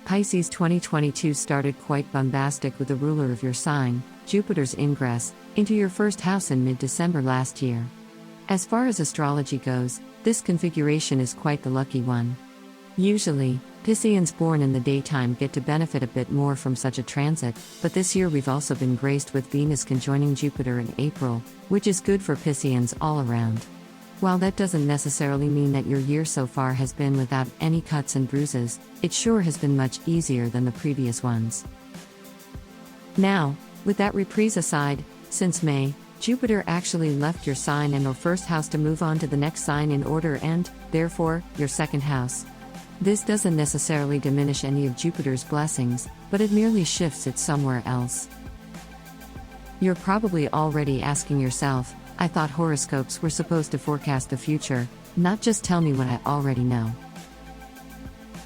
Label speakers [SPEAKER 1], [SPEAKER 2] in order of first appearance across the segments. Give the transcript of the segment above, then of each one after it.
[SPEAKER 1] Pisces 2022 started quite bombastic with the ruler of your sign, Jupiter's ingress, into your first house in mid-December last year. As far as astrology goes, this configuration is quite the lucky one. Usually, Pisceans born in the daytime get to benefit a bit more from such a transit, but this year we've also been graced with Venus conjoining Jupiter in April, which is good for Pisceans all around. While that doesn't necessarily mean that your year so far has been without any cuts and bruises, it sure has been much easier than the previous ones. Now, with that reprise aside, since May, Jupiter actually left your sign and your first house to move on to the next sign in order and, therefore, your second house. This doesn't necessarily diminish any of Jupiter's blessings, but it merely shifts it somewhere else. You're probably already asking yourself, I thought horoscopes were supposed to forecast the future, not just tell me what I already know.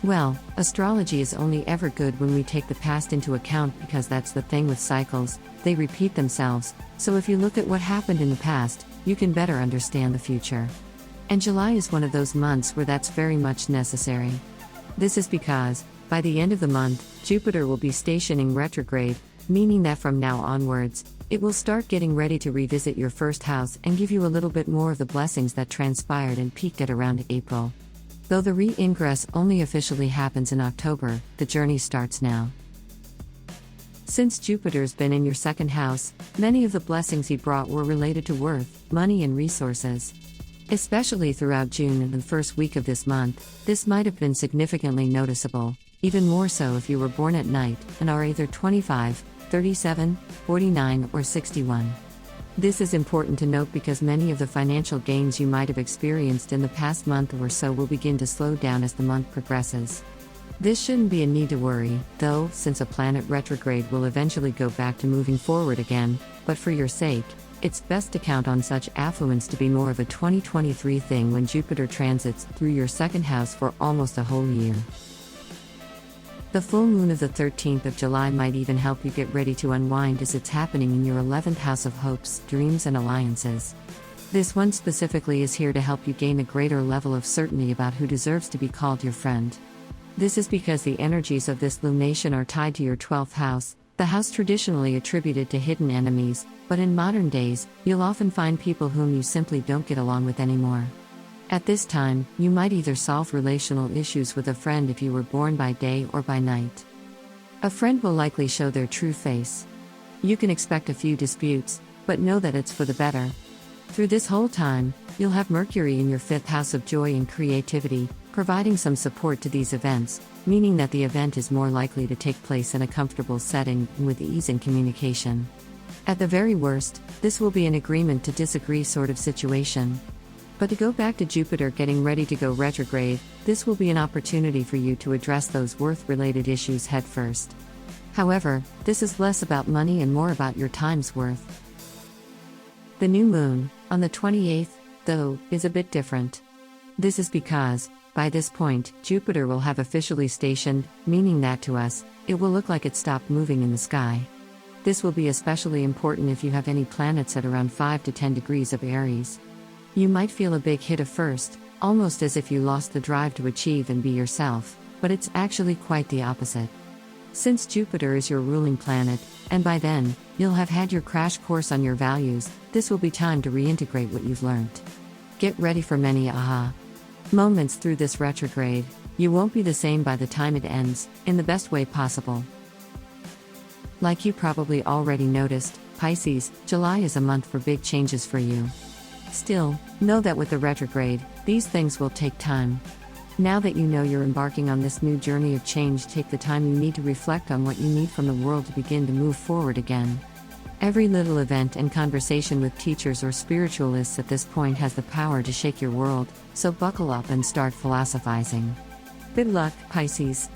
[SPEAKER 1] Well, astrology is only ever good when we take the past into account because that's the thing with cycles, they repeat themselves, so if you look at what happened in the past, you can better understand the future. And July is one of those months where that's very much necessary. This is because, by the end of the month, Jupiter will be stationing retrograde, meaning that from now onwards, it will start getting ready to revisit your first house and give you a little bit more of the blessings that transpired and peaked at around April. Though the re-ingress only officially happens in October, the journey starts now. Since Jupiter's been in your second house, many of the blessings he brought were related to worth, money and resources. Especially throughout June and the first week of this month, this might have been significantly noticeable, even more so if you were born at night and are either 25, 37, 49 or 61. This is important to note because many of the financial gains you might have experienced in the past month or so will begin to slow down as the month progresses. This shouldn't be a need to worry, though, since a planet retrograde will eventually go back to moving forward again, but for your sake, it's best to count on such affluence to be more of a 2023 thing when Jupiter transits through your second house for almost a whole year. The full moon of the 13th of July might even help you get ready to unwind as it's happening in your 11th house of hopes, dreams and alliances. This one specifically is here to help you gain a greater level of certainty about who deserves to be called your friend. This is because the energies of this lunation are tied to your 12th house, the house traditionally attributed to hidden enemies, but in modern days, you'll often find people whom you simply don't get along with anymore. At this time, you might either solve relational issues with a friend if you were born by day or by night. A friend will likely show their true face. You can expect a few disputes, but know that it's for the better. Through this whole time, you'll have Mercury in your 5th house of joy and creativity, providing some support to these events, meaning that the event is more likely to take place in a comfortable setting and with ease in communication. At the very worst, this will be an agreement to disagree sort of situation. But to go back to Jupiter getting ready to go retrograde, this will be an opportunity for you to address those worth-related issues head first. However, this is less about money and more about your time's worth. The new moon, on the 28th, though, is a bit different. This is because, by this point, Jupiter will have officially stationed, meaning that to us, it will look like it stopped moving in the sky. This will be especially important if you have any planets at around 5 to 10 degrees of Aries. You might feel a big hit at first, almost as if you lost the drive to achieve and be yourself, but it's actually quite the opposite. Since Jupiter is your ruling planet, and by then, you'll have had your crash course on your values, this will be time to reintegrate what you've learned. Get ready for many aha moments through this retrograde. You won't be the same by the time it ends, in the best way possible. Like you probably already noticed, Pisces, July is a month for big changes for you. Still, know that with the retrograde, these things will take time. Now that you know you're embarking on this new journey of change, take the time you need to reflect on what you need from the world to begin to move forward again. Every little event and conversation with teachers or spiritualists at this point has the power to shake your world, so buckle up and start philosophizing. Good luck, Pisces.